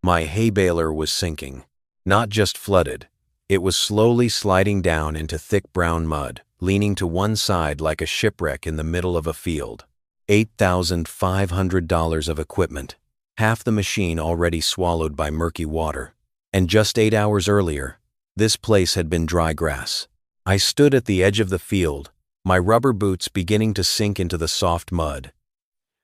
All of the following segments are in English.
My hay baler was sinking. Not just flooded. It was slowly sliding down into thick brown mud, leaning to one side like a shipwreck in the middle of a field. $8,500 of equipment, half the machine already swallowed by murky water. And just 8 hours earlier, this place had been dry grass. I stood at the edge of the field, my rubber boots beginning to sink into the soft mud.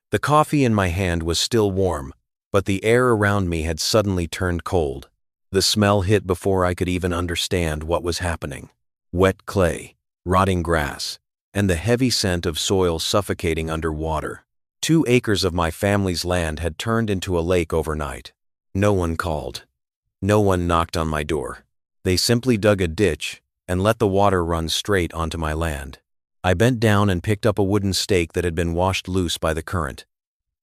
The coffee in my hand was still warm, but the air around me had suddenly turned cold. The smell hit before I could even understand what was happening. Wet clay, rotting grass, and the heavy scent of soil suffocating under water. 2 acres of my family's land had turned into a lake overnight. No one called. No one knocked on my door. They simply dug a ditch and let the water run straight onto my land. I bent down and picked up a wooden stake that had been washed loose by the current.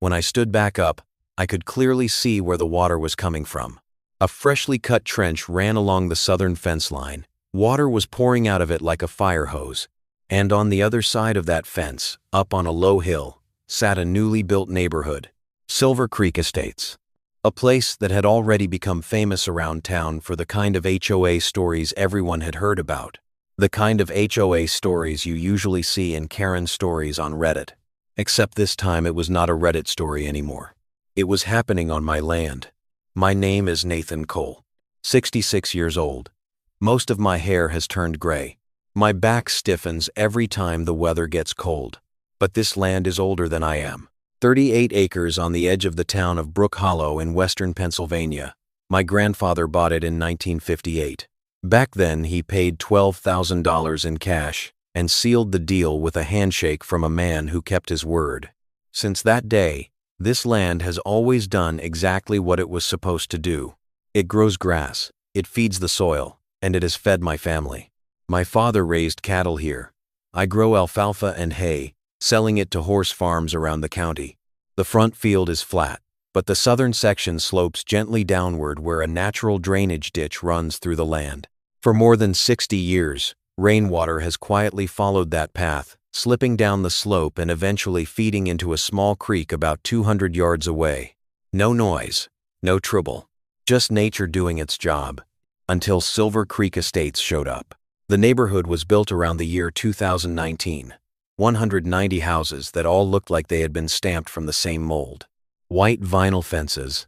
When I stood back up, I could clearly see where the water was coming from. A freshly cut trench ran along the southern fence line. Water was pouring out of it like a fire hose. And on the other side of that fence, up on a low hill, sat a newly built neighborhood, Silver Creek Estates. A place that had already become famous around town for the kind of HOA stories everyone had heard about. The kind of HOA stories you usually see in Karen stories on Reddit. Except this time it was not a Reddit story anymore. It was happening on my land. My name is Nathan Cole, 66 years old. Most of my hair has turned gray. My back stiffens every time the weather gets cold. But this land is older than I am. 38 acres on the edge of the town of Brook Hollow in western Pennsylvania. My grandfather bought it in 1958. Back then, he paid $12,000 in cash and sealed the deal with a handshake from a man who kept his word. Since that day, this land has always done exactly what it was supposed to do. It grows grass, it feeds the soil, and it has fed my family. My father raised cattle here. I grow alfalfa and hay, selling it to horse farms around the county. The front field is flat, but the southern section slopes gently downward where a natural drainage ditch runs through the land. For more than 60 years, rainwater has quietly followed that path, slipping down the slope and eventually feeding into a small creek about 200 yards away. No noise, no trouble, just nature doing its job. Until Silver Creek Estates showed up. The neighborhood was built around the year 2019. 190 houses that all looked like they had been stamped from the same mold. White vinyl fences,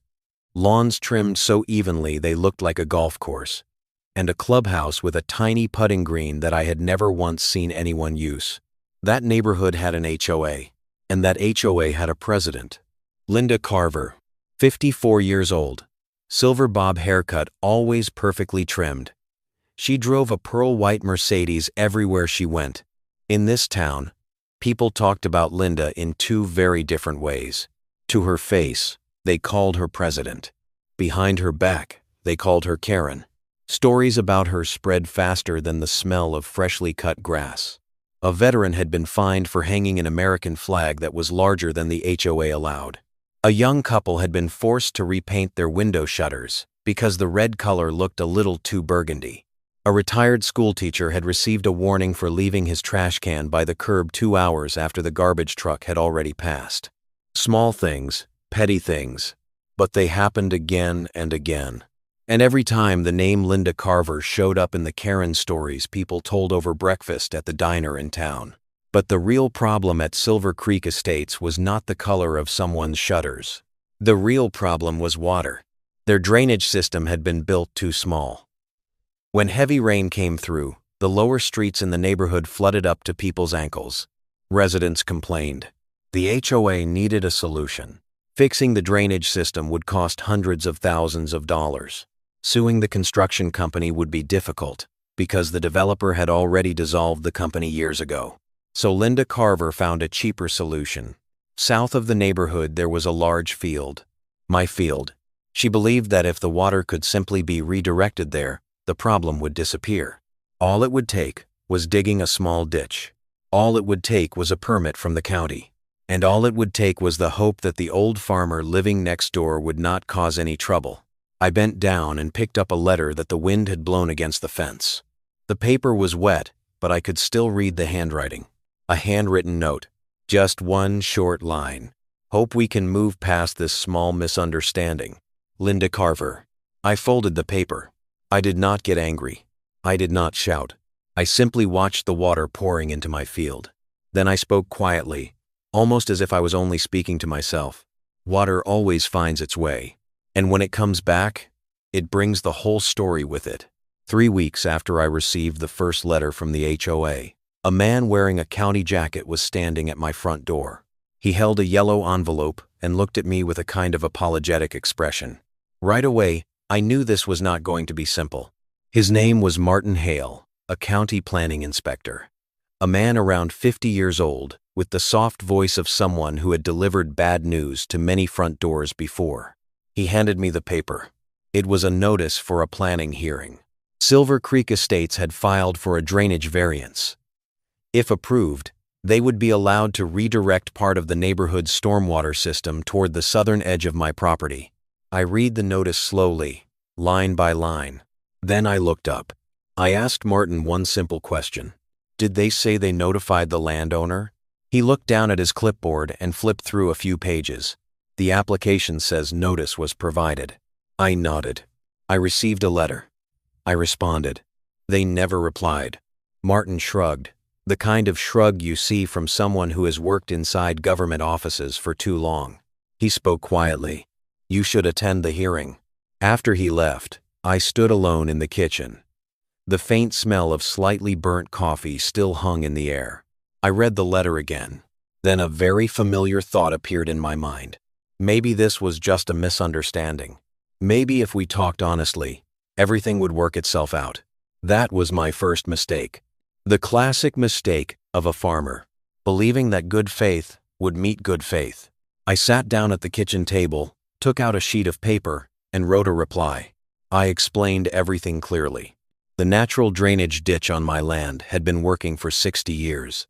lawns trimmed so evenly they looked like a golf course, and a clubhouse with a tiny putting green that I had never once seen anyone use. That neighborhood had an HOA, and that HOA had a president. Linda Carver, 54 years old, silver bob haircut, always perfectly trimmed. She drove a pearl white Mercedes everywhere she went. In this town, people talked about Linda in 2 very different ways. To her face, they called her president. Behind her back, they called her Karen. Stories about her spread faster than the smell of freshly cut grass. A veteran had been fined for hanging an American flag that was larger than the HOA allowed. A young couple had been forced to repaint their window shutters because the red color looked a little too burgundy. A retired schoolteacher had received a warning for leaving his trash can by the curb 2 hours after the garbage truck had already passed. Small things, petty things, but they happened again and again. And every time the name Linda Carver showed up in the Karen stories people told over breakfast at the diner in town. But the real problem at Silver Creek Estates was not the color of someone's shutters. The real problem was water. Their drainage system had been built too small. When heavy rain came through, the lower streets in the neighborhood flooded up to people's ankles. Residents complained. The HOA needed a solution. Fixing the drainage system would cost hundreds of thousands of dollars. Suing the construction company would be difficult because the developer had already dissolved the company years ago. So Linda Carver found a cheaper solution. South of the neighborhood there was a large field. My field. She believed that if the water could simply be redirected there, the problem would disappear. All it would take was digging a small ditch. All it would take was a permit from the county. And all it would take was the hope that the old farmer living next door would not cause any trouble. I bent down and picked up a letter that the wind had blown against the fence. The paper was wet, but I could still read the handwriting. A handwritten note. Just one short line. Hope we can move past this small misunderstanding. Linda Carver. I folded the paper. I did not get angry. I did not shout. I simply watched the water pouring into my field. Then I spoke quietly, almost as if I was only speaking to myself. Water always finds its way. And when it comes back, it brings the whole story with it. 3 weeks after I received the first letter from the HOA, a man wearing a county jacket was standing at my front door. He held a yellow envelope and looked at me with a kind of apologetic expression. Right away, I knew this was not going to be simple. His name was Martin Hale, a county planning inspector. A man around 50 years old, with the soft voice of someone who had delivered bad news to many front doors before. He handed me the paper. It was a notice for a planning hearing. Silver Creek Estates had filed for a drainage variance. If approved, they would be allowed to redirect part of the neighborhood's stormwater system toward the southern edge of my property. I read the notice slowly, line by line. Then I looked up. I asked Martin one simple question. Did they say they notified the landowner? He looked down at his clipboard and flipped through a few pages. The application says notice was provided. I nodded. I received a letter. I responded. They never replied. Martin shrugged, the kind of shrug you see from someone who has worked inside government offices for too long. He spoke quietly. You should attend the hearing. After he left, I stood alone in the kitchen. The faint smell of slightly burnt coffee still hung in the air. I read the letter again. Then a very familiar thought appeared in my mind. Maybe this was just a misunderstanding. Maybe if we talked honestly, everything would work itself out. That was my first mistake. The classic mistake of a farmer, believing that good faith would meet good faith. I sat down at the kitchen table, took out a sheet of paper, and wrote a reply. I explained everything clearly. The natural drainage ditch on my land had been working for 60 years.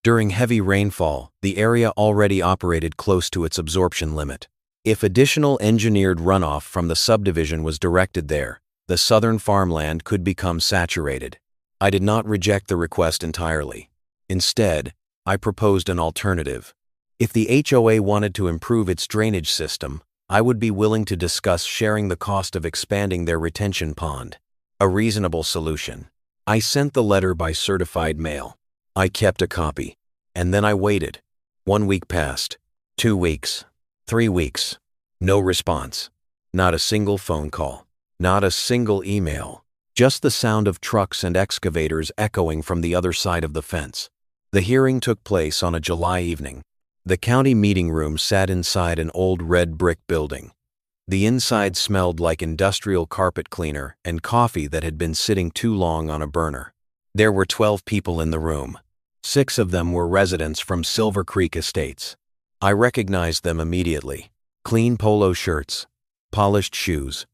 During heavy rainfall, the area already operated close to its absorption limit. If additional engineered runoff from the subdivision was directed there, the southern farmland could become saturated. I did not reject the request entirely. Instead, I proposed an alternative. If the HOA wanted to improve its drainage system, I would be willing to discuss sharing the cost of expanding their retention pond. A reasonable solution. I sent the letter by certified mail. I kept a copy. And then I waited. 1 week passed. 2 weeks. 3 weeks. No response. Not a single phone call. Not a single email. Just the sound of trucks and excavators echoing from the other side of the fence. The hearing took place on a July evening. The county meeting room sat inside an old red brick building. The inside smelled like industrial carpet cleaner and coffee that had been sitting too long on a burner. There were 12 people in the room. 6 of them were residents from Silver Creek Estates. I recognized them immediately. Clean polo shirts, polished shoes,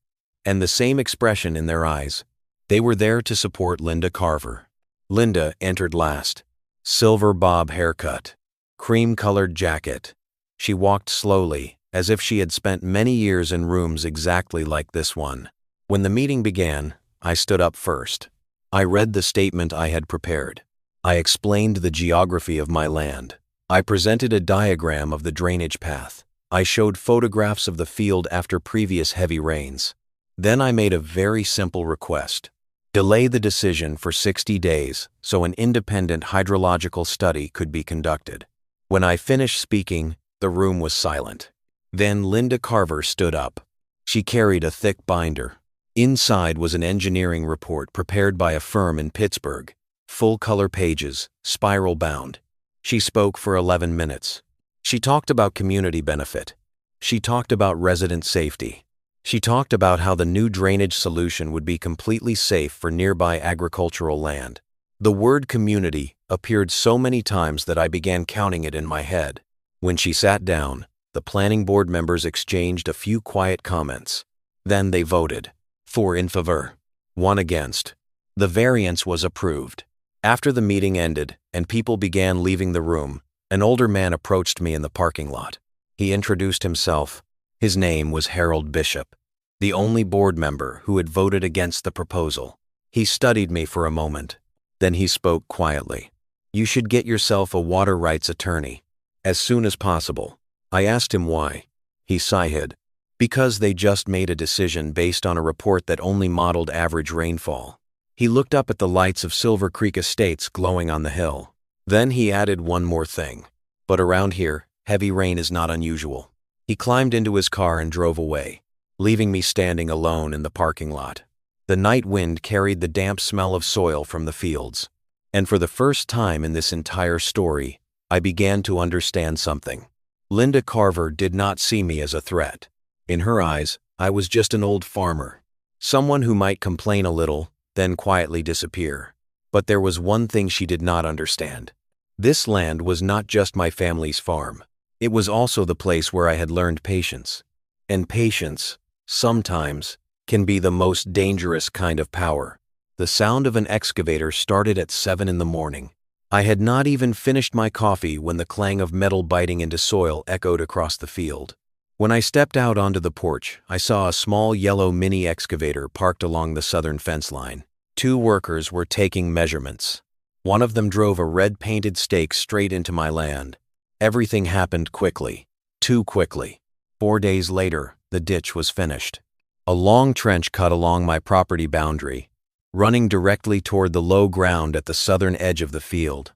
and the same expression in their eyes. They were there to support Linda Carver. Linda entered last. Silver bob haircut, cream-colored jacket. She walked slowly, as if she had spent many years in rooms exactly like this one. When the meeting began, I stood up first. I read the statement I had prepared. I explained the geography of my land. I presented a diagram of the drainage path. I showed photographs of the field after previous heavy rains. Then I made a very simple request. Delay the decision for 60 days so an independent hydrological study could be conducted. When I finished speaking, the room was silent. Then Linda Carver stood up. She carried a thick binder. Inside was an engineering report prepared by a firm in Pittsburgh. Full-color pages, spiral-bound. She spoke for 11 minutes. She talked about community benefit. She talked about resident safety. She talked about how the new drainage solution would be completely safe for nearby agricultural land. The word community appeared so many times that I began counting it in my head. When she sat down, the planning board members exchanged a few quiet comments. Then they voted. 4 in favor, 1 against. The variance was approved. After the meeting ended and people began leaving the room, an older man approached me in the parking lot. He introduced himself. His name was Harold Bishop, the only board member who had voted against the proposal. He studied me for a moment. Then he spoke quietly. You should get yourself a water rights attorney. As soon as possible. I asked him why. He sighed. Because they just made a decision based on a report that only modeled average rainfall. He looked up at the lights of Silver Creek Estates glowing on the hill. Then he added one more thing. But around here, heavy rain is not unusual. He climbed into his car and drove away, leaving me standing alone in the parking lot. The night wind carried the damp smell of soil from the fields. And for the first time in this entire story, I began to understand something. Linda Carver did not see me as a threat. In her eyes, I was just an old farmer. Someone who might complain a little, then quietly disappear. But there was one thing she did not understand. This land was not just my family's farm. It was also the place where I had learned patience. And patience, sometimes, can be the most dangerous kind of power. The sound of an excavator started at 7 in the morning. I had not even finished my coffee when the clang of metal biting into soil echoed across the field. When I stepped out onto the porch, I saw a small yellow mini excavator parked along the southern fence line. 2 workers were taking measurements. One of them drove a red-painted stake straight into my land. Everything happened quickly, too quickly. 4 days later, the ditch was finished. A long trench cut along my property boundary, running directly toward the low ground at the southern edge of the field.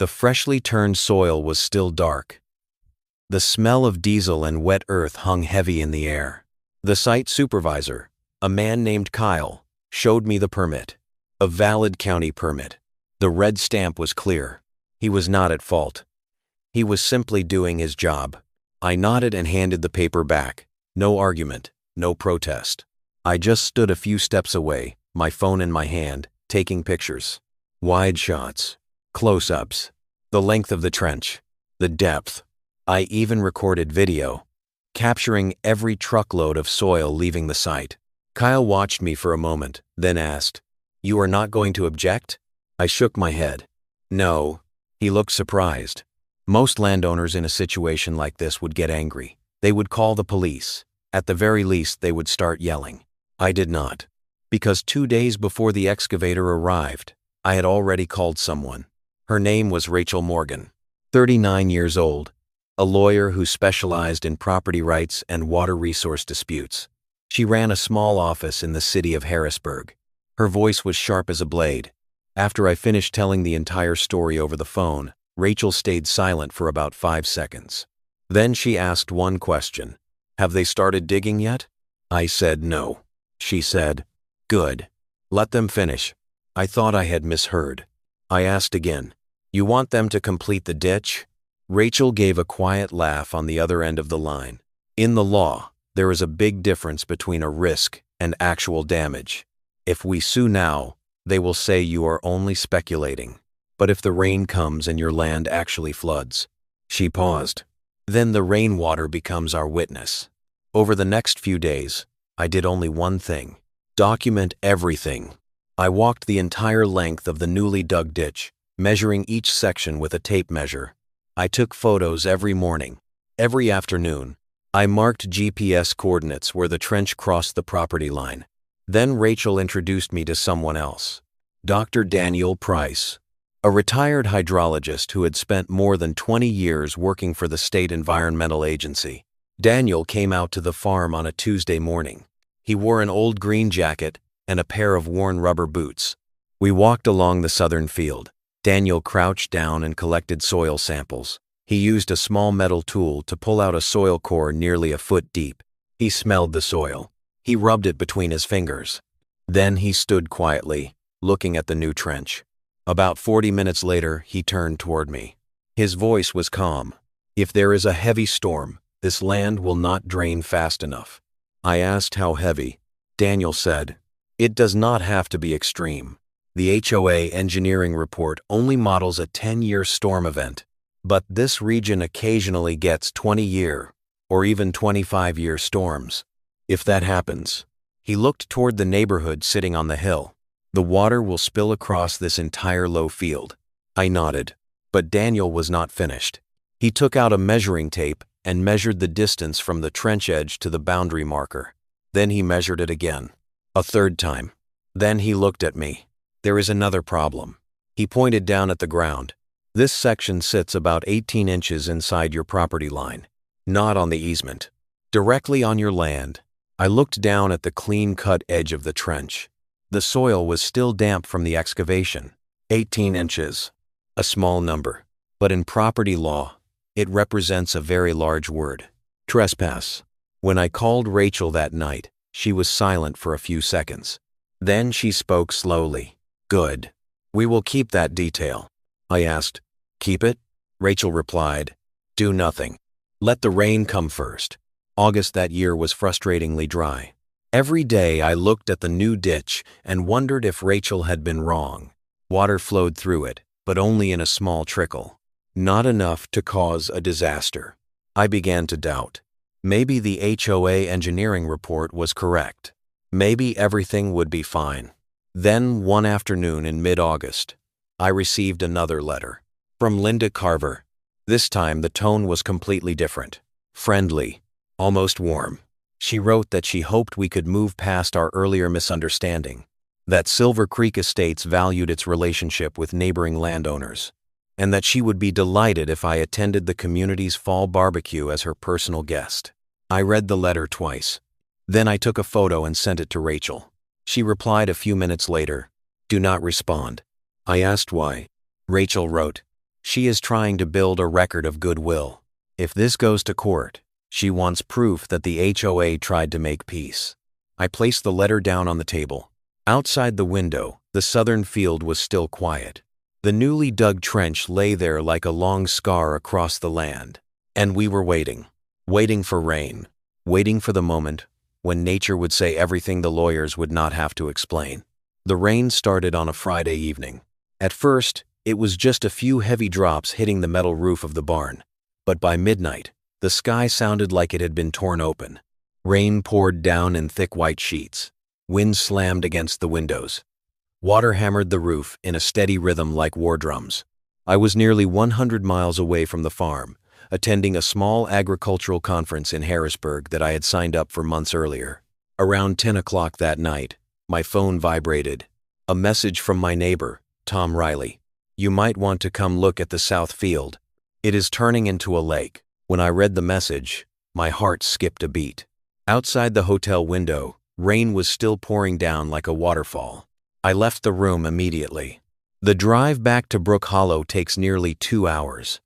The freshly turned soil was still dark. The smell of diesel and wet earth hung heavy in the air. The site supervisor, a man named Kyle, showed me the permit. A valid county permit. The red stamp was clear. He was not at fault. He was simply doing his job. I nodded and handed the paper back. No argument, no protest. I just stood a few steps away, my phone in my hand, taking pictures. Wide shots, close-ups, the length of the trench, the depth. I even recorded video, capturing every truckload of soil leaving the site. Kyle watched me for a moment, then asked, "You are not going to object?" I shook my head. No. He looked surprised. Most landowners in a situation like this would get angry. They would call the police. At the very least, they would start yelling. I did not. Because 2 days before the excavator arrived, I had already called someone. Her name was Rachel Morgan, 39 years old, a lawyer who specialized in property rights and water resource disputes. She ran a small office in the city of Harrisburg. Her voice was sharp as a blade. After I finished telling the entire story over the phone, Rachel stayed silent for about 5 seconds. Then she asked one question. "Have they started digging yet?" I said no. She said, "Good. Let them finish." I thought I had misheard. I asked again, "You want them to complete the ditch?" Rachel gave a quiet laugh on the other end of the line. In the law, there is a big difference between a risk and actual damage. If we sue now, they will say you are only speculating. But if the rain comes and your land actually floods, she paused, then the rainwater becomes our witness. Over the next few days, I did only one thing: document everything. I walked the entire length of the newly dug ditch, measuring each section with a tape measure. I took photos every morning. Every afternoon, I marked GPS coordinates where the trench crossed the property line. Then Rachel introduced me to someone else, Dr. Daniel Price, a retired hydrologist who had spent more than 20 years working for the state environmental agency. Daniel came out to the farm on a Tuesday morning. He wore an old green jacket and a pair of worn rubber boots. We walked along the southern field. Daniel crouched down and collected soil samples. He used a small metal tool to pull out a soil core nearly a foot deep. He smelled the soil. He rubbed it between his fingers. Then he stood quietly, looking at the new trench. About 40 minutes later, he turned toward me. His voice was calm. "If there is a heavy storm, this land will not drain fast enough." I asked how heavy. Daniel said, "It does not have to be extreme. The HOA engineering report only models a 10-year storm event. But this region occasionally gets 20-year or even 25-year storms. If that happens," he looked toward the neighborhood sitting on the hill, "the water will spill across this entire low field." I nodded, but Daniel was not finished. He took out a measuring tape and measured the distance from the trench edge to the boundary marker. Then he measured it again, a third time. Then he looked at me. "There is another problem." He pointed down at the ground. "This section sits about 18 inches inside your property line, not on the easement. directly on your land. I looked down at the clean-cut edge of the trench. The soil was still damp from the excavation. 18 inches. A small number. But in property law, it represents a very large word. Trespass. When I called Rachel that night, she was silent for a few seconds. Then she spoke slowly. Good. We will keep that detail. I asked. Keep it? Rachel replied. Do nothing. Let the rain come first. August that year was frustratingly dry. Every day I looked at the new ditch and wondered if Rachel had been wrong. Water flowed through it, but only in a small trickle. Not enough to cause a disaster. I began to doubt. Maybe the HOA engineering report was correct. Maybe everything would be fine. Then, one afternoon in mid-August, I received another letter. From Linda Carver. This time the tone was completely different. Friendly. Almost warm. She wrote that she hoped we could move past our earlier misunderstanding, that Silver Creek Estates valued its relationship with neighboring landowners, and that she would be delighted if I attended the community's fall barbecue as her personal guest. I read the letter twice. Then I took a photo and sent it to Rachel. She replied a few minutes later, "Do not respond." I asked why. Rachel wrote, "She is trying to build a record of goodwill. If this goes to court, she wants proof that the HOA tried to make peace." I placed the letter down on the table. Outside the window, the southern field was still quiet. The newly dug trench lay there like a long scar across the land. And we were waiting. Waiting for rain. Waiting for the moment when nature would say everything the lawyers would not have to explain. The rain started on a Friday evening. At first, it was just a few heavy drops hitting the metal roof of the barn. But by midnight, the sky sounded like it had been torn open. Rain poured down in thick white sheets. Wind slammed against the windows. Water hammered the roof in a steady rhythm like war drums. I was nearly 100 miles away from the farm, attending a small agricultural conference in Harrisburg that I had signed up for months earlier. Around 10 o'clock that night, my phone vibrated. A message from my neighbor, Tom Riley. "You might want to come look at the south field. It is turning into a lake." When I read the message, my heart skipped a beat. Outside the hotel window, rain was still pouring down like a waterfall. I left the room immediately. The drive back to Brook Hollow takes nearly 2 hours.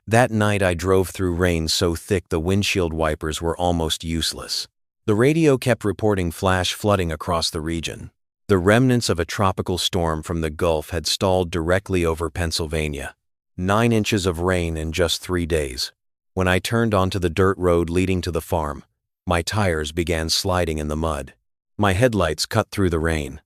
That night I drove through rain so thick the windshield wipers were almost useless. The radio kept reporting flash flooding across the region. The remnants of a tropical storm from the Gulf had stalled directly over Pennsylvania. 9 inches of rain in just 3 days. When I turned onto the dirt road leading to the farm, my tires began sliding in the mud. My headlights cut through the rain.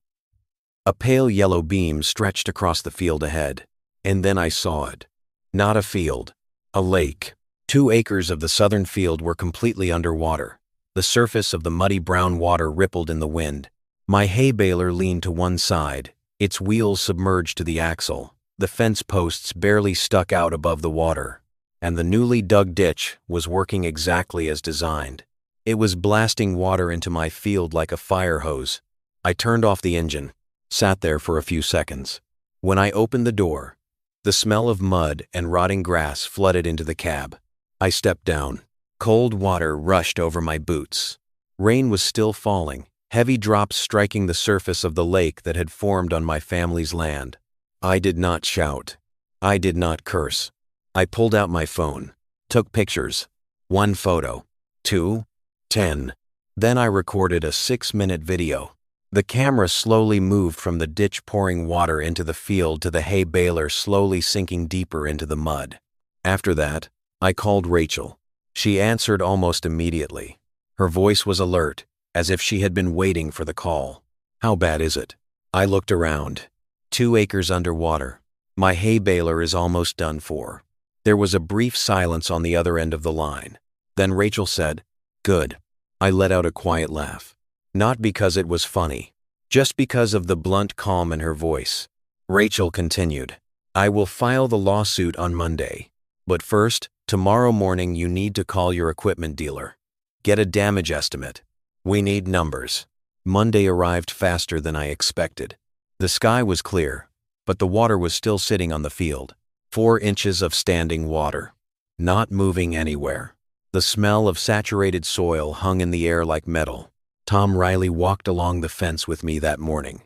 A pale yellow beam stretched across the field ahead, and then I saw it. Not a field, a lake. 2 acres of the southern field were completely underwater. The surface of the muddy brown water rippled in the wind. My hay baler leaned to one side, its wheels submerged to the axle. The fence posts barely stuck out above the water, and the newly dug ditch was working exactly as designed. It was blasting water into my field like a fire hose. I turned off the engine, sat there for a few seconds. When I opened the door, the smell of mud and rotting grass flooded into the cab. I stepped down. Cold water rushed over my boots. Rain was still falling, heavy drops striking the surface of the lake that had formed on my family's land. I did not shout. I did not curse. I pulled out my phone, took pictures. 1 photo, 2, 10. Then I recorded a 6-minute video. The camera slowly moved from the ditch pouring water into the field to the hay baler slowly sinking deeper into the mud. After that, I called Rachel. She answered almost immediately. Her voice was alert, as if she had been waiting for the call. "How bad is it?" I looked around. 2 acres underwater. My hay baler is almost done for. There was a brief silence on the other end of the line. Then Rachel said, "Good." I let out a quiet laugh. Not because it was funny, just because of the blunt calm in her voice. Rachel continued, "I will file the lawsuit on Monday. But first, tomorrow morning you need to call your equipment dealer. Get a damage estimate. We need numbers." Monday arrived faster than I expected. The sky was clear, but the water was still sitting on the field. 4 inches of standing water. Not moving anywhere. The smell of saturated soil hung in the air like metal. Tom Riley walked along the fence with me that morning.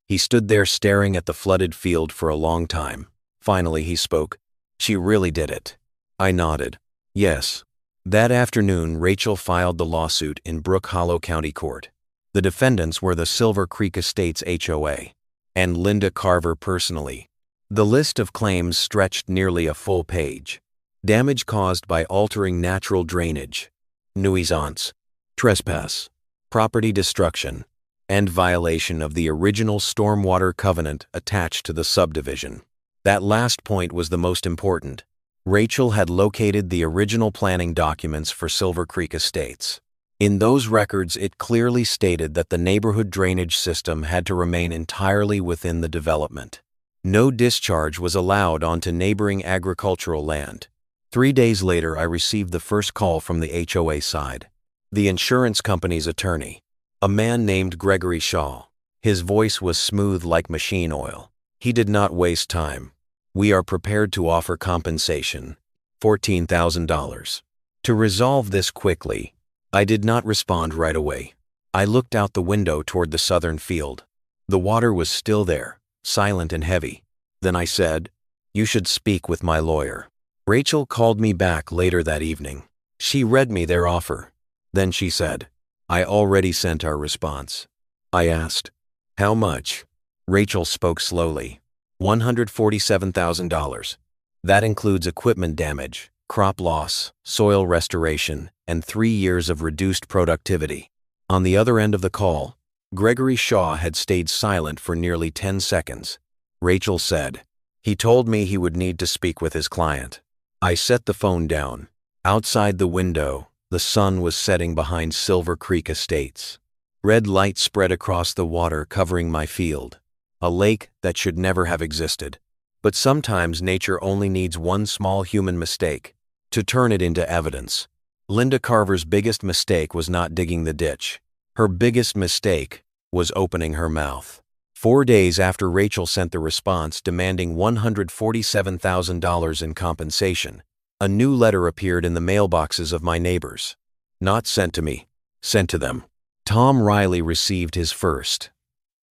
He stood there staring at the flooded field for a long time. Finally, he spoke. "She really did it." I nodded. "Yes." That afternoon, Rachel filed the lawsuit in Brook Hollow County Court. The defendants were the Silver Creek Estates HOA and Linda Carver personally. The list of claims stretched nearly a full page. Damage caused by altering natural drainage, nuisance, trespass, property destruction, and violation of the original stormwater covenant attached to the subdivision. That last point was the most important. Rachel had located the original planning documents for Silver Creek Estates. In those records, it clearly stated that the neighborhood drainage system had to remain entirely within the development. No discharge was allowed onto neighboring agricultural land. 3 days later, I received the first call from the HOA side. The insurance company's attorney, a man named Gregory Shaw. His voice was smooth like machine oil. He did not waste time. "We are prepared to offer compensation, $14,000. To resolve this quickly, I did not respond right away. I looked out the window toward the southern field. The water was still there, silent and heavy. Then I said, "You should speak with my lawyer." Rachel called me back later that evening. She read me their offer. Then she said, "I already sent our response." I asked, "How much?" Rachel spoke slowly. $147,000. That includes equipment damage, crop loss, soil restoration, and 3 years of reduced productivity. On the other end of the call, Gregory Shaw had stayed silent for nearly 10 seconds. Rachel said, "He told me he would need to speak with his client." I set the phone down. Outside the window, the sun was setting behind Silver Creek Estates. Red light spread across the water covering my field, a lake that should never have existed. But sometimes nature only needs one small human mistake to turn it into evidence. Linda Carver's biggest mistake was not digging the ditch. Her biggest mistake was opening her mouth. 4 days after Rachel sent the response demanding $147,000 in compensation, a new letter appeared in the mailboxes of my neighbors. Not sent to me, sent to them. Tom Riley received his first.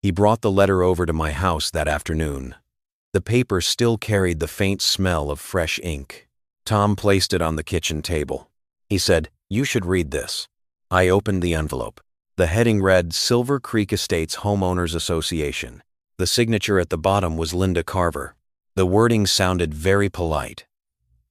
He brought the letter over to my house that afternoon. The paper still carried the faint smell of fresh ink. Tom placed it on the kitchen table. He said, "You should read this." I opened the envelope. The heading read, "Silver Creek Estates Homeowners Association." The signature at the bottom was Linda Carver. The wording sounded very polite,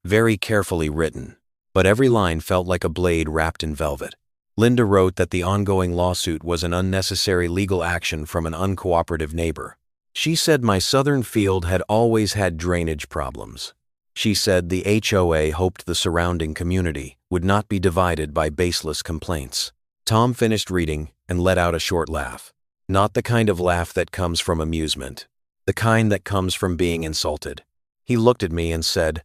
very carefully written, but every line felt like a blade wrapped in velvet. Linda wrote that the ongoing lawsuit was an unnecessary legal action from an uncooperative neighbor. She said my southern field had always had drainage problems. She said the HOA hoped the surrounding community would not be divided by baseless complaints. Tom finished reading and let out a short laugh. Not the kind of laugh that comes from amusement, the kind that comes from being insulted. He looked at me and said,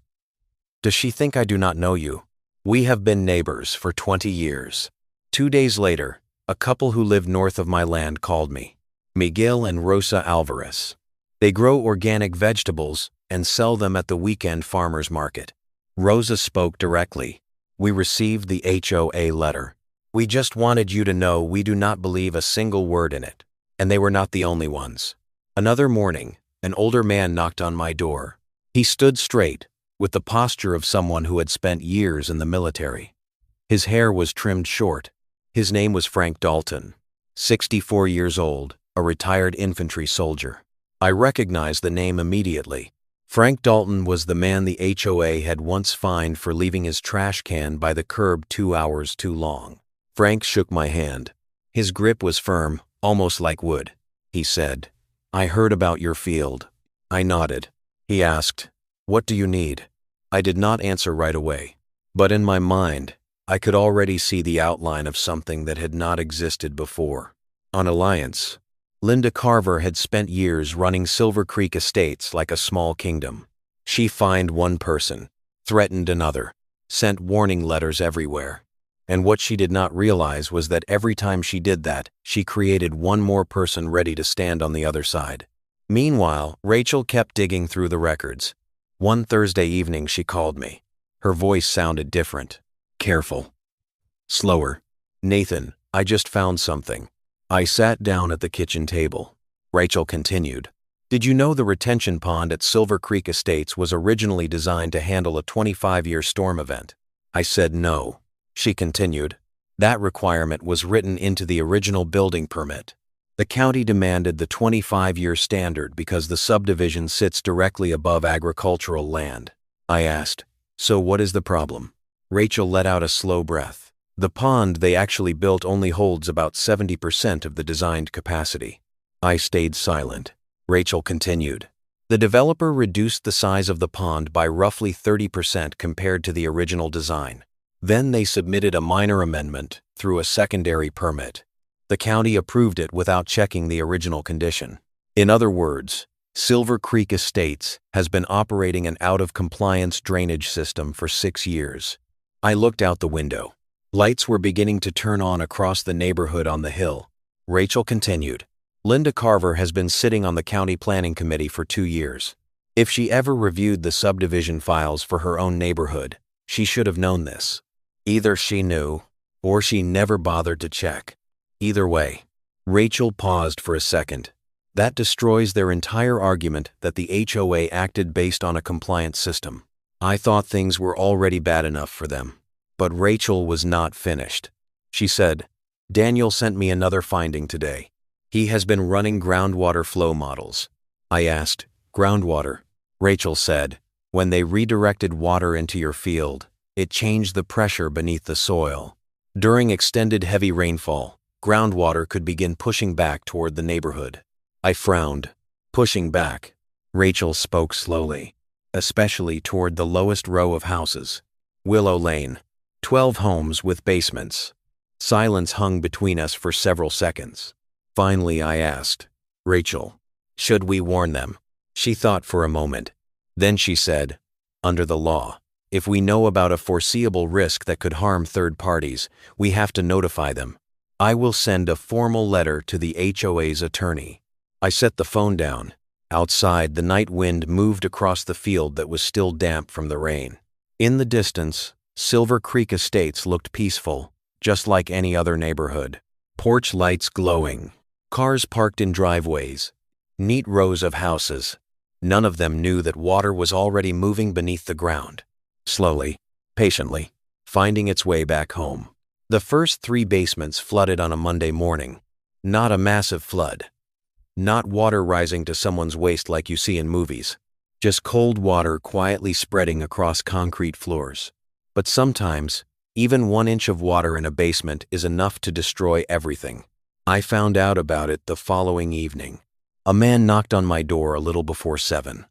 "Does she think I do not know you? We have been neighbors for 20 years. 2 days later, a couple who lived north of my land called me, Miguel and Rosa Alvarez. They grow organic vegetables and sell them at the weekend farmers market. Rosa spoke directly. "We received the HOA letter. We just wanted you to know we do not believe a single word in it." And they were not the only ones. Another morning, an older man knocked on my door. He stood straight, with the posture of someone who had spent years in the military. His hair was trimmed short. His name was Frank Dalton, 64 years old, a retired infantry soldier. I recognized the name immediately. Frank Dalton was the man the HOA had once fined for leaving his trash can by the curb 2 hours too long. Frank shook my hand. His grip was firm, almost like wood. He said, "I heard about your field." I nodded. He asked, "What do you need?" I did not answer right away, but in my mind, I could already see the outline of something that had not existed before. On Alliance, Linda Carver had spent years running Silver Creek Estates like a small kingdom. She fined one person, threatened another, sent warning letters everywhere. And what she did not realize was that every time she did that, she created one more person ready to stand on the other side. Meanwhile, Rachel kept digging through the records. One Thursday evening she called me. Her voice sounded different. careful. Slower. Nathan, I just found something. I sat down at the kitchen table. Rachel continued. Did you know the retention pond at Silver Creek Estates was originally designed to handle a 25-year storm event? I said no. She continued. That requirement was written into the original building permit. The county demanded the 25-year standard because the subdivision sits directly above agricultural land. I asked, so what is the problem? Rachel let out a slow breath. The pond they actually built only holds about 70% of the designed capacity. I stayed silent. Rachel continued. The developer reduced the size of the pond by roughly 30% compared to the original design. Then they submitted a minor amendment through a secondary permit. The county approved it without checking the original condition. In other words, Silver Creek Estates has been operating an out-of-compliance drainage system for 6 years. I looked out the window. Lights were beginning to turn on across the neighborhood on the hill. Rachel continued. Linda Carver has been sitting on the county planning committee for 2 years. If she ever reviewed the subdivision files for her own neighborhood, she should have known this. Either she knew, or she never bothered to check. Either way. Rachel paused for a second. That destroys their entire argument that the HOA acted based on a compliance system. I thought things were already bad enough for them. But Rachel was not finished. She said, Daniel sent me another finding today. He has been running groundwater flow models. I asked, groundwater? Rachel said, when they redirected water into your field, it changed the pressure beneath the soil. During extended heavy rainfall, groundwater could begin pushing back toward the neighborhood. I frowned. Pushing back. Rachel spoke slowly, especially toward the lowest row of houses. Willow Lane. 12 homes with basements. Silence hung between us for several seconds. Finally, I asked, Rachel, should we warn them? She thought for a moment. Then she said, under the law, if we know about a foreseeable risk that could harm third parties, we have to notify them. I will send a formal letter to the HOA's attorney. I set the phone down. Outside, the night wind moved across the field that was still damp from the rain. In the distance, Silver Creek Estates looked peaceful, just like any other neighborhood. Porch lights glowing. Cars parked in driveways. Neat rows of houses. None of them knew that water was already moving beneath the ground. Slowly, patiently, finding its way back home. The first 3 basements flooded on a Monday morning. Not a massive flood. Not water rising to someone's waist like you see in movies. Just cold water quietly spreading across concrete floors. But sometimes, even 1 inch of water in a basement is enough to destroy everything. I found out about it the following evening. A man knocked on my door a little before 7.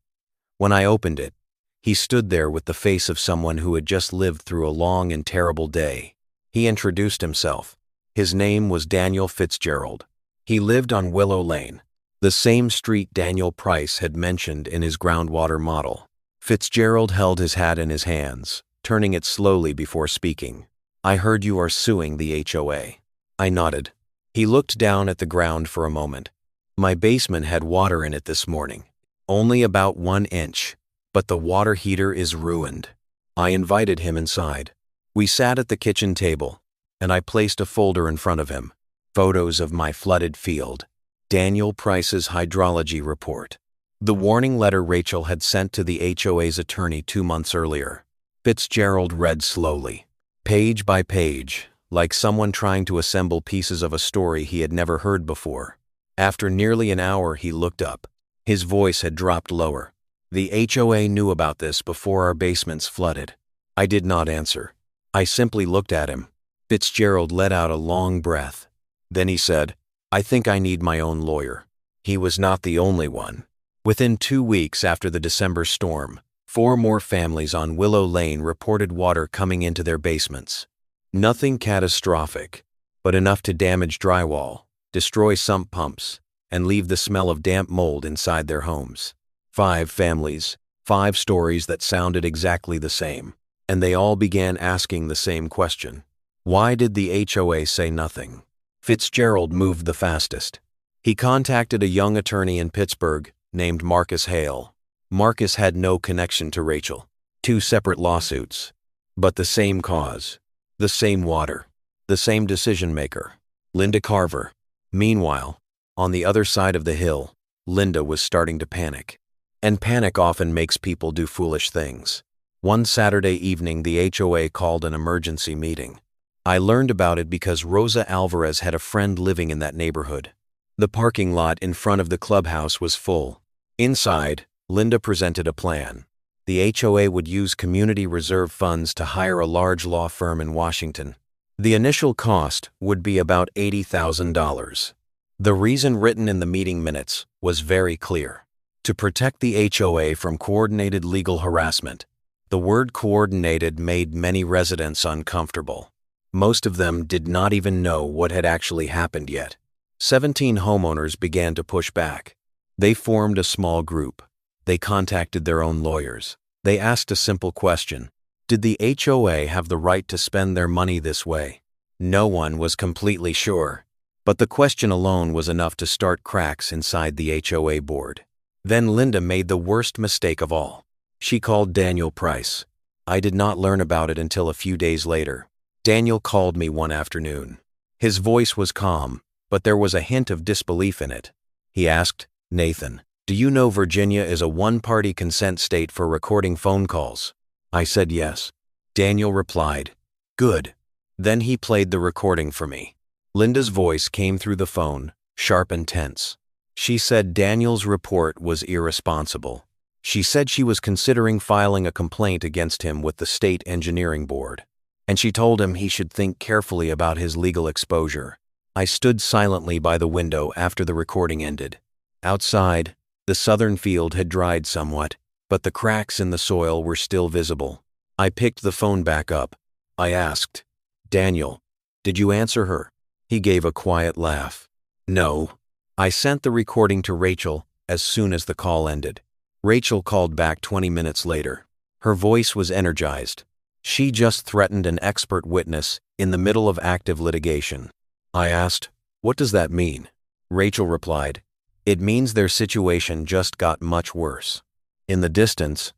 When I opened it, he stood there with the face of someone who had just lived through a long and terrible day. He introduced himself. His name was Daniel Fitzgerald. He lived on Willow Lane, the same street Daniel Price had mentioned in his groundwater model. Fitzgerald held his hat in his hands, turning it slowly before speaking. I heard you are suing the HOA. I nodded. He looked down at the ground for a moment. My basement had water in it this morning. Only about 1 inch, but the water heater is ruined. I invited him inside. We sat at the kitchen table, and I placed a folder in front of him. Photos of my flooded field. Daniel Price's hydrology report. The warning letter Rachel had sent to the HOA's attorney 2 months earlier. Fitzgerald read slowly, page by page, like someone trying to assemble pieces of a story he had never heard before. After nearly an hour, he looked up. His voice had dropped lower. The HOA knew about this before our basements flooded. I did not answer. I simply looked at him. Fitzgerald let out a long breath. Then he said, I think I need my own lawyer. He was not the only one. Within 2 weeks after the December storm, 4 more families on Willow Lane reported water coming into their basements. Nothing catastrophic, but enough to damage drywall, destroy sump pumps, and leave the smell of damp mold inside their homes. 5 families, 5 stories that sounded exactly the same, and they all began asking the same question. Why did the HOA say nothing? Fitzgerald moved the fastest. He contacted a young attorney in Pittsburgh named Marcus Hale. Marcus had no connection to Rachel. 2 separate lawsuits, but the same cause. The same water. The same decision-maker. Linda Carver. Meanwhile, on the other side of the hill, Linda was starting to panic. And panic often makes people do foolish things. One Saturday evening, the HOA called an emergency meeting. I learned about it because Rosa Alvarez had a friend living in that neighborhood. The parking lot in front of the clubhouse was full. Inside, Linda presented a plan. The HOA would use community reserve funds to hire a large law firm in Washington. The initial cost would be about $80,000. The reason written in the meeting minutes was very clear. To protect the HOA from coordinated legal harassment. The word coordinated made many residents uncomfortable. Most of them did not even know what had actually happened yet. 17 homeowners began to push back. They formed a small group. They contacted their own lawyers. They asked a simple question. Did the HOA have the right to spend their money this way? No one was completely sure. But the question alone was enough to start cracks inside the HOA board. Then Linda made the worst mistake of all. She called Daniel Price. I did not learn about it until a few days later. Daniel called me one afternoon. His voice was calm, but there was a hint of disbelief in it. He asked, "Nathan, do you know Virginia is a one-party consent state for recording phone calls?" I said yes. Daniel replied, "Good." Then he played the recording for me. Linda's voice came through the phone, sharp and tense. She said Daniel's report was irresponsible. She said she was considering filing a complaint against him with the State Engineering Board. And she told him he should think carefully about his legal exposure. I stood silently by the window after the recording ended. Outside, the southern field had dried somewhat, but the cracks in the soil were still visible. I picked the phone back up. I asked, "Daniel, did you answer her?" He gave a quiet laugh. "No." I sent the recording to Rachel as soon as the call ended. Rachel called back 20 minutes later. Her voice was energized. She just threatened an expert witness in the middle of active litigation. I asked, "What does that mean?" Rachel replied, "It means their situation just got much worse." In the distance,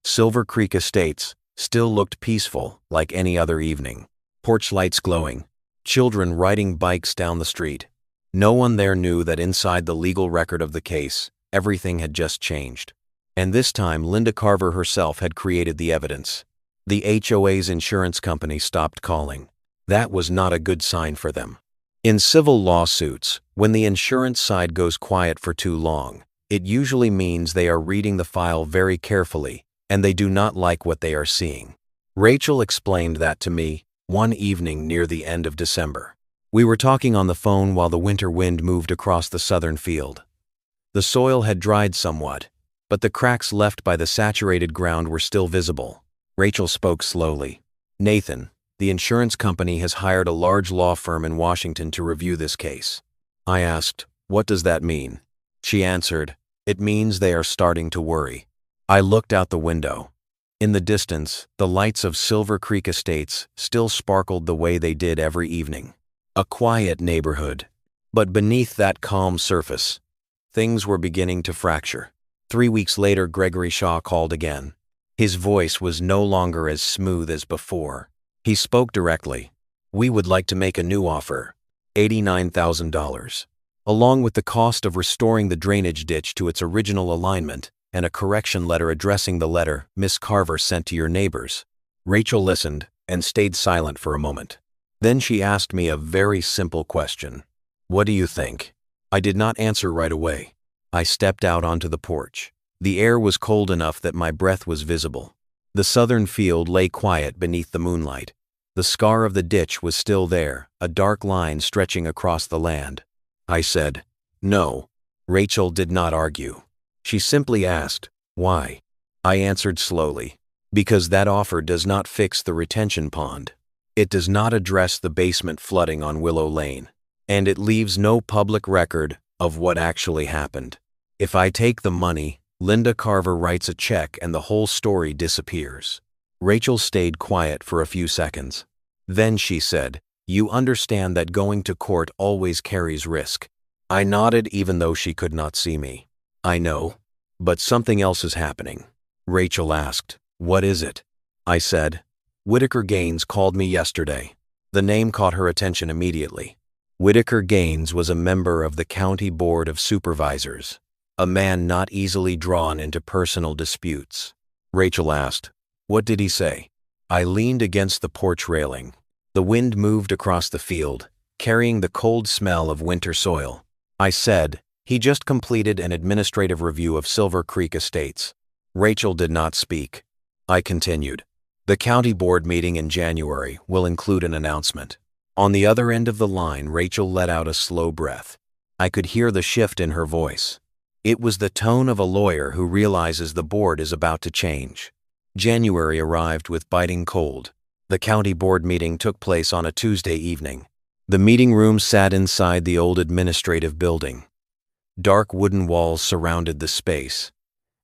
Silver Creek Estates still looked peaceful like any other evening. Porch lights glowing, children riding bikes down the street. No one there knew that inside the legal record of the case, everything had just changed. And this time, Linda Carver herself had created the evidence. The HOA's insurance company stopped calling. That was not a good sign for them. In civil lawsuits, when the insurance side goes quiet for too long, it usually means they are reading the file very carefully, and they do not like what they are seeing. Rachel explained that to me one evening near the end of December. We were talking on the phone while the winter wind moved across the southern field. The soil had dried somewhat, but the cracks left by the saturated ground were still visible. Rachel spoke slowly. "Nathan, the insurance company has hired a large law firm in Washington to review this case." I asked, "What does that mean?" She answered, "It means they are starting to worry." I looked out the window. In the distance, the lights of Silver Creek Estates still sparkled the way they did every evening. A quiet neighborhood. But beneath that calm surface, things were beginning to fracture. 3 weeks later, Gregory Shaw called again. His voice was no longer as smooth as before. He spoke directly. "We would like to make a new offer, $89,000, along with the cost of restoring the drainage ditch to its original alignment and a correction letter addressing the letter Miss Carver sent to your neighbors." Rachel listened and stayed silent for a moment. Then she asked me a very simple question. "What do you think?" I did not answer right away. I stepped out onto the porch. The air was cold enough that my breath was visible. The southern field lay quiet beneath the moonlight. The scar of the ditch was still there, a dark line stretching across the land. I said, "No." Rachel did not argue. She simply asked, "Why?" I answered slowly, "Because that offer does not fix the retention pond. It does not address the basement flooding on Willow Lane, and it leaves no public record of what actually happened. If I take the money, Linda Carver writes a check and the whole story disappears." Rachel stayed quiet for a few seconds. Then she said, "You understand that going to court always carries risk." I nodded even though she could not see me. "I know, but something else is happening." Rachel asked, "What is it?" I said, Whitaker Gaines called me yesterday. The name caught her attention immediately. Whitaker Gaines was a member of the County Board of Supervisors, a man not easily drawn into personal disputes. Rachel asked, "What did he say?" I leaned against the porch railing. The wind moved across the field, carrying the cold smell of winter soil. I said, "He just completed an administrative review of Silver Creek Estates." Rachel did not speak. I continued, "The county board meeting in January will include an announcement." On the other end of the line, Rachel let out a slow breath. I could hear the shift in her voice. It was the tone of a lawyer who realizes the board is about to change. January arrived with biting cold. The county board meeting took place on a Tuesday evening. The meeting room sat inside the old administrative building. Dark wooden walls surrounded the space,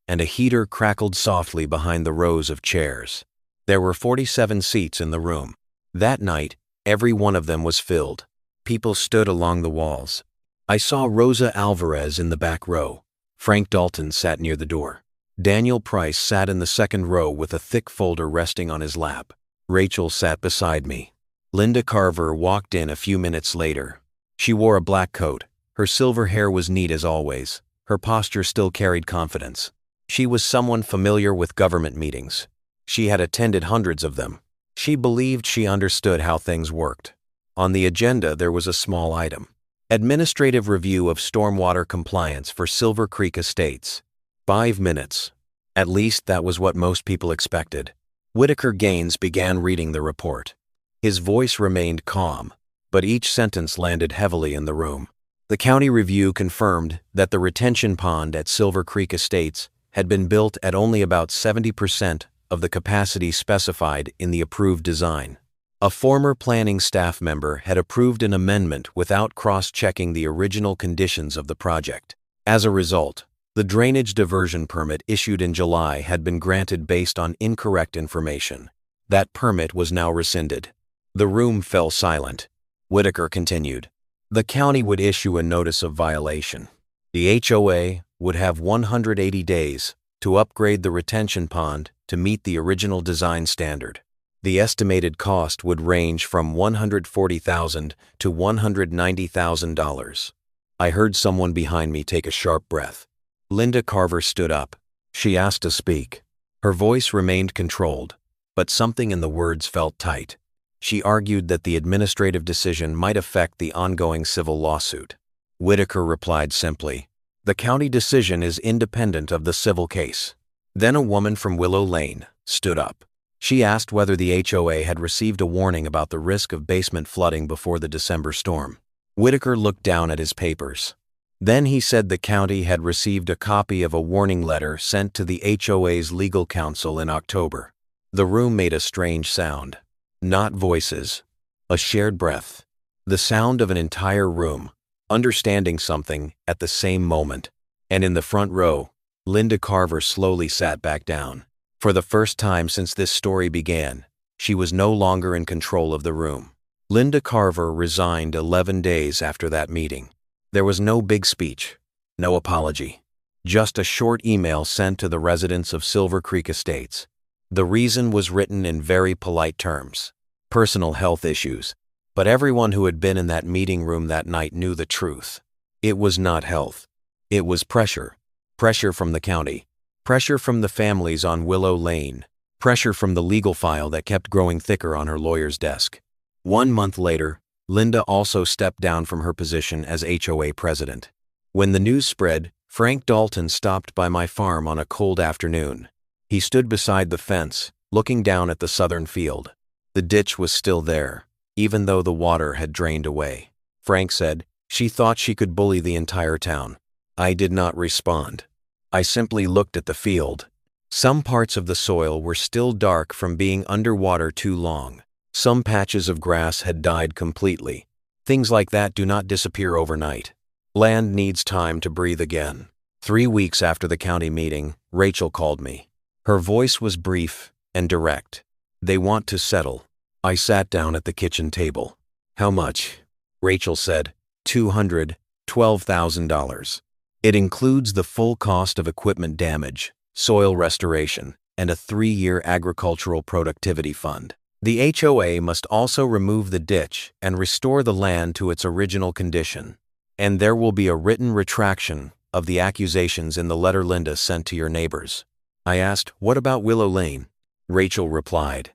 and a heater crackled softly behind the rows of chairs. There were 47 seats in the room. That night, every one of them was filled. People stood along the walls. I saw Rosa Alvarez in the back row. Frank Dalton sat near the door. Daniel Price sat in the second row with a thick folder resting on his lap. Rachel sat beside me. Linda Carver walked in a few minutes later. She wore a black coat. Her silver hair was neat as always. Her posture still carried confidence. She was someone familiar with government meetings. She had attended hundreds of them. She believed she understood how things worked. On the agenda, there was a small item: administrative review of stormwater compliance for Silver Creek Estates. 5 minutes. At least that was what most people expected. Whitaker Gaines began reading the report. His voice remained calm, but each sentence landed heavily in the room. The county review confirmed that the retention pond at Silver Creek Estates had been built at only about 70% of the capacity specified in the approved design. A former planning staff member had approved an amendment without cross-checking the original conditions of the project. As a result, the drainage diversion permit issued in July had been granted based on incorrect information. That permit was now rescinded. The room fell silent. Whitaker continued. The county would issue a notice of violation. The HOA would have 180 days to upgrade the retention pond to meet the original design standard. The estimated cost would range from $140,000 to $190,000. I heard someone behind me take a sharp breath. Linda Carver stood up. She asked to speak. Her voice remained controlled, but something in the words felt tight. She argued that the administrative decision might affect the ongoing civil lawsuit. Whitaker replied simply, "The county decision is independent of the civil case." Then a woman from Willow Lane stood up. She asked whether the HOA had received a warning about the risk of basement flooding before the December storm. Whitaker looked down at his papers. Then he said the county had received a copy of a warning letter sent to the HOA's legal counsel in October. The room made a strange sound. Not voices. A shared breath. The sound of an entire room, understanding something at the same moment. And in the front row, Linda Carver slowly sat back down. For the first time since this story began, she was no longer in control of the room. Linda Carver resigned 11 days after that meeting. There was no big speech, no apology, just a short email sent to the residents of Silver Creek Estates. The reason was written in very polite terms: personal health issues. But everyone who had been in that meeting room that night knew the truth. It was not health. It was pressure. Pressure from the county. Pressure from the families on Willow Lane. Pressure from the legal file that kept growing thicker on her lawyer's desk. 1 month later, Linda also stepped down from her position as HOA president. When the news spread, Frank Dalton stopped by my farm on a cold afternoon. He stood beside the fence, looking down at the southern field. The ditch was still there, even though the water had drained away. Frank said, "She thought she could bully the entire town." I did not respond. I simply looked at the field. Some parts of the soil were still dark from being underwater too long. Some patches of grass had died completely. Things like that do not disappear overnight. Land needs time to breathe again. 3 weeks after the county meeting, Rachel called me. Her voice was brief and direct. "They want to settle." I sat down at the kitchen table. "How much?" Rachel said, $212,000. It includes the full cost of equipment damage, soil restoration, and a 3-year agricultural productivity fund. The HOA must also remove the ditch and restore the land to its original condition. And there will be a written retraction of the accusations in the letter Linda sent to your neighbors. I asked, what about Willow Lane? Rachel replied,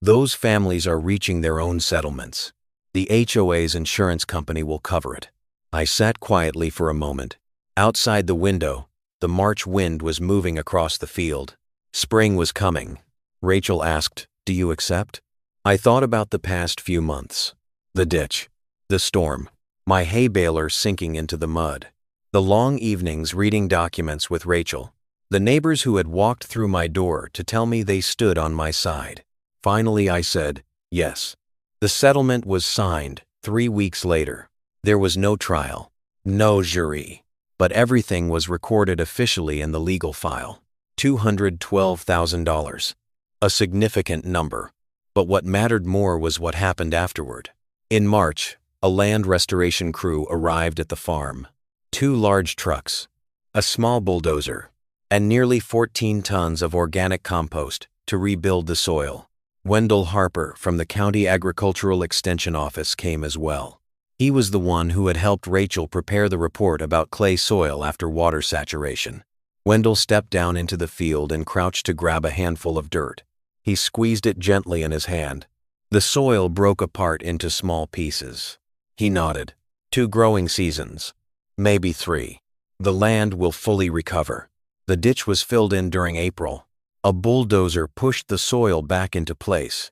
those families are reaching their own settlements. The HOA's insurance company will cover it. I sat quietly for a moment. Outside the window, the March wind was moving across the field. Spring was coming. Rachel asked, do you accept? I thought about the past few months. The ditch, the storm, my hay baler sinking into the mud, the long evenings reading documents with Rachel, the neighbors who had walked through my door to tell me they stood on my side. Finally, I said, yes. The settlement was signed 3 weeks later. There was no trial, no jury, but everything was recorded officially in the legal file. $212,000. A significant number. But what mattered more was what happened afterward. In March, a land restoration crew arrived at the farm. 2 large trucks, a small bulldozer, and nearly 14 tons of organic compost to rebuild the soil. Wendell Harper from the County Agricultural Extension Office came as well. He was the one who had helped Rachel prepare the report about clay soil after water saturation. Wendell stepped down into the field and crouched to grab a handful of dirt. He squeezed it gently in his hand. The soil broke apart into small pieces. He nodded. 2 growing seasons. Maybe 3. The land will fully recover. The ditch was filled in during April. A bulldozer pushed the soil back into place.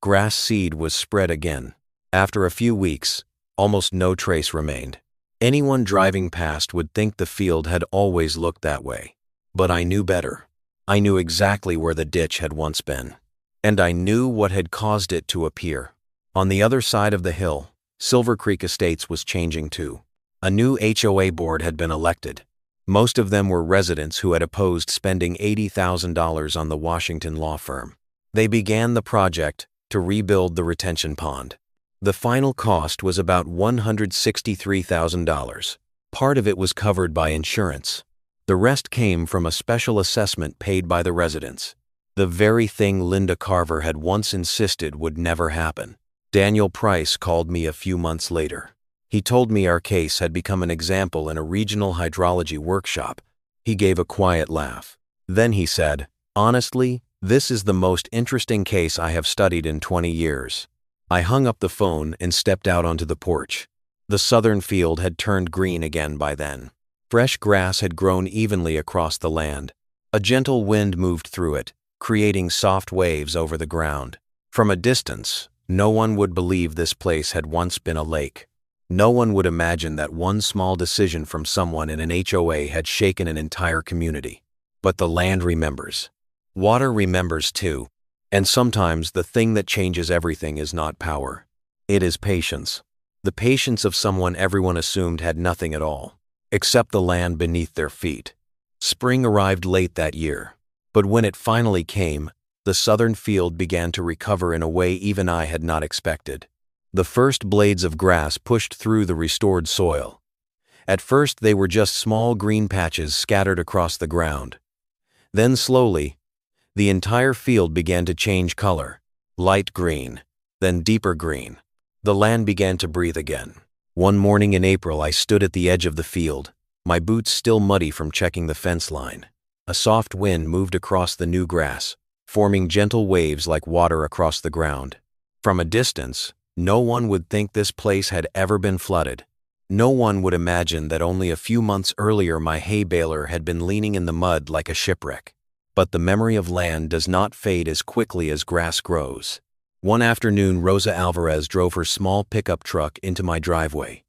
Grass seed was spread again. After a few weeks, almost no trace remained. Anyone driving past would think the field had always looked that way. But I knew better. I knew exactly where the ditch had once been. And I knew what had caused it to appear. On the other side of the hill, Silver Creek Estates was changing too. A new HOA board had been elected. Most of them were residents who had opposed spending $80,000 on the Washington law firm. They began the project to rebuild the retention pond. The final cost was about $163,000. Part of it was covered by insurance. The rest came from a special assessment paid by the residents. The very thing Linda Carver had once insisted would never happen. Daniel Price called me a few months later. He told me our case had become an example in a regional hydrology workshop. He gave a quiet laugh. Then he said, honestly, this is the most interesting case I have studied in 20 years. I hung up the phone and stepped out onto the porch. The southern field had turned green again by then. Fresh grass had grown evenly across the land. A gentle wind moved through it, creating soft waves over the ground. From a distance, no one would believe this place had once been a lake. No one would imagine that one small decision from someone in an HOA had shaken an entire community. But the land remembers. Water remembers too. And sometimes the thing that changes everything is not power. It is patience. The patience of someone everyone assumed had nothing at all, except the land beneath their feet. Spring arrived late that year. But when it finally came, the southern field began to recover in a way even I had not expected. The first blades of grass pushed through the restored soil. At first they were just small green patches scattered across the ground. Then slowly, the entire field began to change color. Light green, then deeper green. The land began to breathe again. One morning in April I stood at the edge of the field, my boots still muddy from checking the fence line. A soft wind moved across the new grass, forming gentle waves like water across the ground. From a distance, no one would think this place had ever been flooded. No one would imagine that only a few months earlier my hay baler had been leaning in the mud like a shipwreck. But the memory of land does not fade as quickly as grass grows. One afternoon, Rosa Alvarez drove her small pickup truck into my driveway.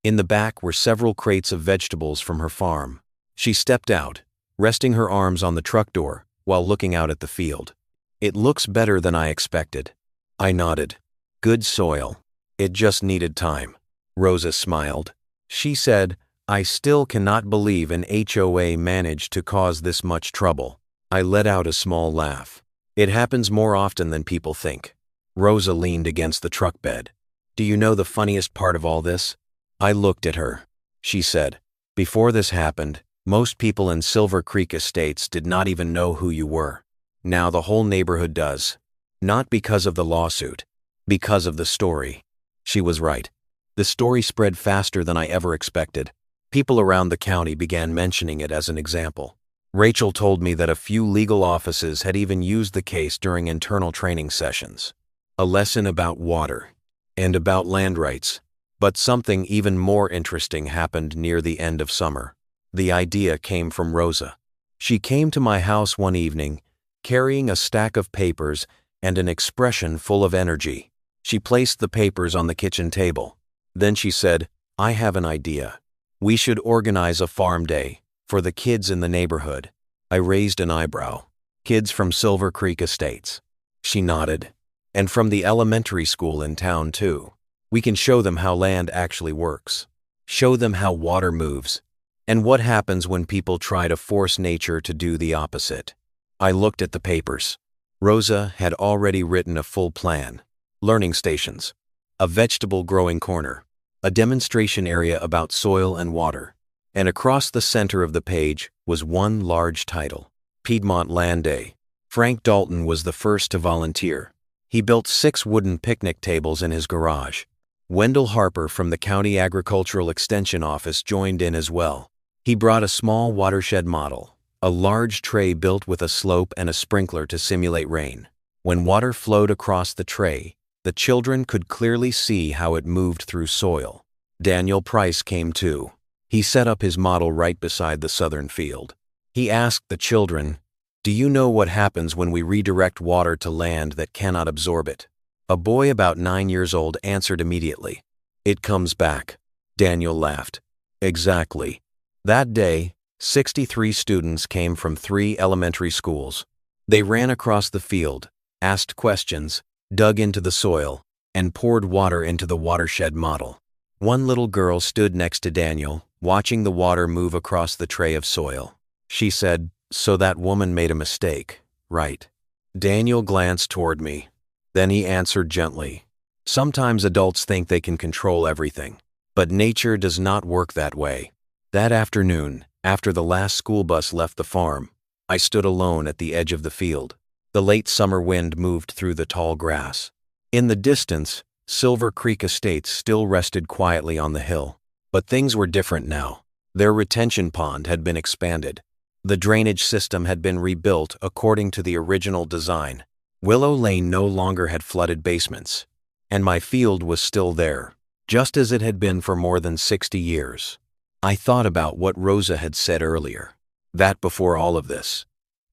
In the back were several crates of vegetables from her farm. She stepped out, resting her arms on the truck door while looking out at the field. It looks better than I expected. I nodded. Good soil. It just needed time. Rosa smiled. She said, I still cannot believe an HOA managed to cause this much trouble. I let out a small laugh. It happens more often than people think. Rosa leaned against the truck bed. Do you know the funniest part of all this? I looked at her. She said, before this happened, most people in Silver Creek Estates did not even know who you were. Now the whole neighborhood does. Not because of the lawsuit, because of the story. She was right. The story spread faster than I ever expected. People around the county began mentioning it as an example. Rachel told me that a few legal offices had even used the case during internal training sessions. A lesson about water and about land rights. But something even more interesting happened near the end of summer. The idea came from Rosa. She came to my house one evening, carrying a stack of papers and an expression full of energy. She placed the papers on the kitchen table. Then she said, "I have an idea. We should organize a farm day for the kids in the neighborhood." I raised an eyebrow. "Kids from Silver Creek Estates?" She nodded. "And from the elementary school in town too. We can show them how land actually works. Show them how water moves. And what happens when people try to force nature to do the opposite." I looked at the papers. Rosa had already written a full plan. Learning stations. A vegetable growing corner. A demonstration area about soil and water. And across the center of the page was one large title. Piedmont Land Day. Frank Dalton was the first to volunteer. He built 6 wooden picnic tables in his garage. Wendell Harper from the County Agricultural Extension Office joined in as well. He brought a small watershed model, a large tray built with a slope and a sprinkler to simulate rain. When water flowed across the tray, the children could clearly see how it moved through soil. Daniel Price came too. He set up his model right beside the southern field. He asked the children, "Do you know what happens when we redirect water to land that cannot absorb it?" A boy about 9 years old answered immediately, "It comes back." Daniel laughed. "Exactly." That day, 63 students came from 3 elementary schools. They ran across the field, asked questions, dug into the soil, and poured water into the watershed model. One little girl stood next to Daniel, watching the water move across the tray of soil. She said, "So that woman made a mistake, right?" Daniel glanced toward me. Then he answered gently, "Sometimes adults think they can control everything, but nature does not work that way." That afternoon, after the last school bus left the farm, I stood alone at the edge of the field. The late summer wind moved through the tall grass. In the distance, Silver Creek Estates still rested quietly on the hill. But things were different now. Their retention pond had been expanded. The drainage system had been rebuilt according to the original design. Willow Lane no longer had flooded basements. And my field was still there, just as it had been for more than 60 years. I thought about what Rosa had said earlier, that before all of this,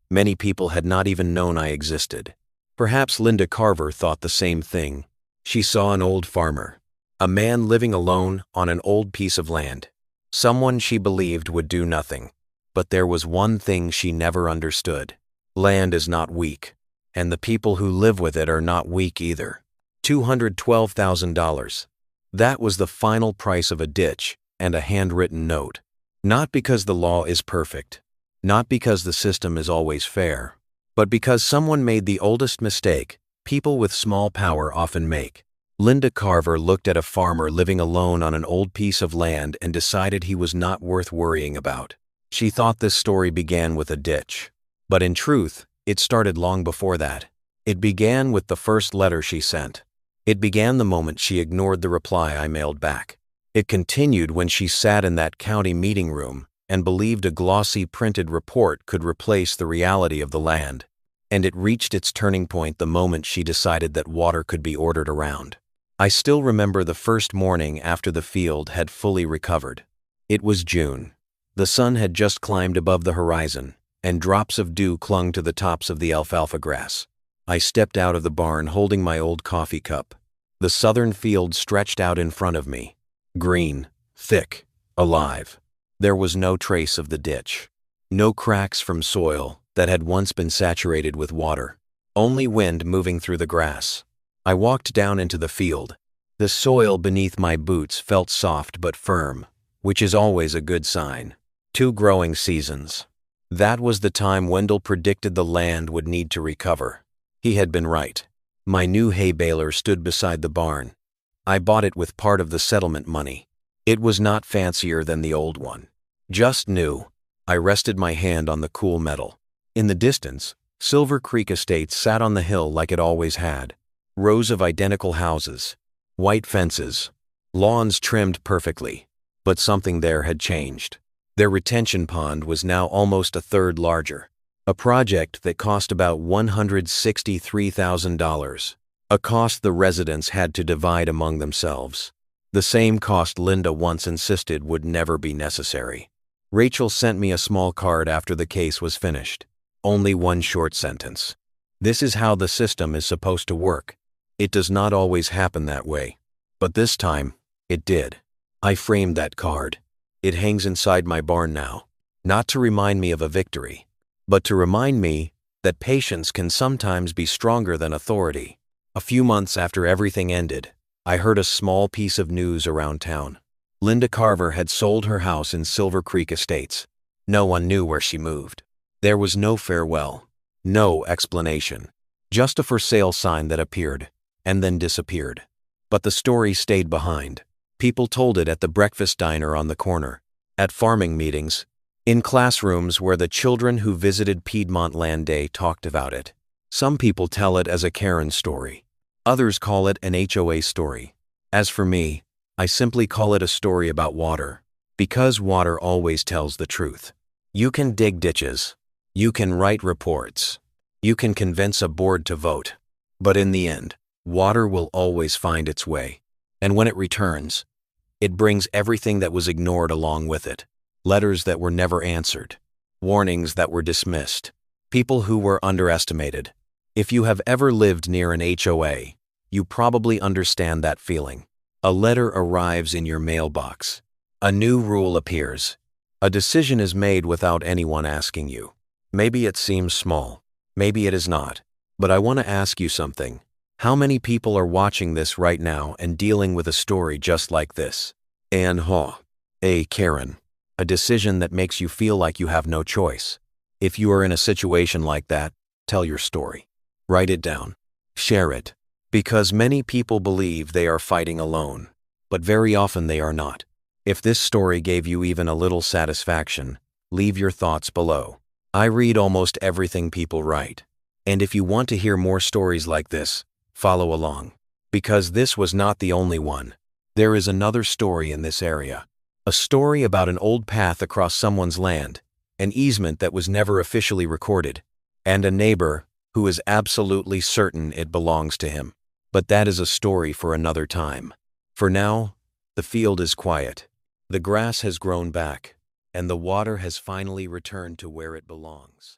many people had not even known I existed. Perhaps Linda Carver thought the same thing. She saw an old farmer, a man living alone on an old piece of land, someone she believed would do nothing. But there was one thing she never understood. Land is not weak, and the people who live with it are not weak either. $212,000. That was the final price of a ditch and a handwritten note. Not because the law is perfect, not because the system is always fair, but because someone made the oldest mistake people with small power often make. Linda Carver looked at a farmer living alone on an old piece of land and decided he was not worth worrying about. She thought this story began with a ditch. But in truth, it started long before that. It began with the first letter she sent. It began the moment she ignored the reply I mailed back. It continued when she sat in that county meeting room and believed a glossy printed report could replace the reality of the land. And it reached its turning point the moment she decided that water could be ordered around. I still remember the first morning after the field had fully recovered. It was June. The sun had just climbed above the horizon, and drops of dew clung to the tops of the alfalfa grass. I stepped out of the barn holding my old coffee cup. The southern field stretched out in front of me. Green, thick, alive. There was no trace of the ditch. No cracks from soil that had once been saturated with water. Only wind moving through the grass. I walked down into the field. The soil beneath my boots felt soft but firm, which is always a good sign. 2 growing seasons. That was the time Wendell predicted the land would need to recover. He had been right. My new hay baler stood beside the barn. I bought it with part of the settlement money. It was not fancier than the old one. Just new. I rested my hand on the cool metal. In the distance, Silver Creek Estates sat on the hill like it always had. Rows of identical houses, white fences, lawns trimmed perfectly. But something there had changed. Their retention pond was now almost a third larger. A project that cost about $163,000. A cost the residents had to divide among themselves. The same cost Linda once insisted would never be necessary. Rachel sent me a small card after the case was finished. Only one short sentence. This is how the system is supposed to work. It does not always happen that way. But this time, it did. I framed that card. It hangs inside my barn now. Not to remind me of a victory, but to remind me that patience can sometimes be stronger than authority. A few months after everything ended, I heard a small piece of news around town. Linda Carver had sold her house in Silver Creek Estates. No one knew where she moved. There was no farewell, no explanation, just a for sale sign that appeared and then disappeared. But the story stayed behind. People told it at the breakfast diner on the corner, at farming meetings, in classrooms where the children who visited Piedmont Land Day talked about it. Some people tell it as a Karen story. Others call it an HOA story. As for me, I simply call it a story about water, because water always tells the truth. You can dig ditches. You can write reports. You can convince a board to vote. But in the end, water will always find its way. And when it returns, it brings everything that was ignored along with it. Letters that were never answered. Warnings that were dismissed. People who were underestimated. If you have ever lived near an HOA, you probably understand that feeling. A letter arrives in your mailbox. A new rule appears. A decision is made without anyone asking you. Maybe it seems small. Maybe it is not. But I want to ask you something. How many people are watching this right now and dealing with a story just like this? HOA Karen. A decision that makes you feel like you have no choice. If you are in a situation like that, tell your story. Write it down. Share it. Because many people believe they are fighting alone, but very often they are not. If this story gave you even a little satisfaction, leave your thoughts below. I read almost everything people write. And if you want to hear more stories like this, follow along. Because this was not the only one. There is another story in this area. A story about an old path across someone's land, an easement that was never officially recorded, and a neighbor who is absolutely certain it belongs to him. But that is a story for another time. For now, the field is quiet. The grass has grown back, and the water has finally returned to where it belongs.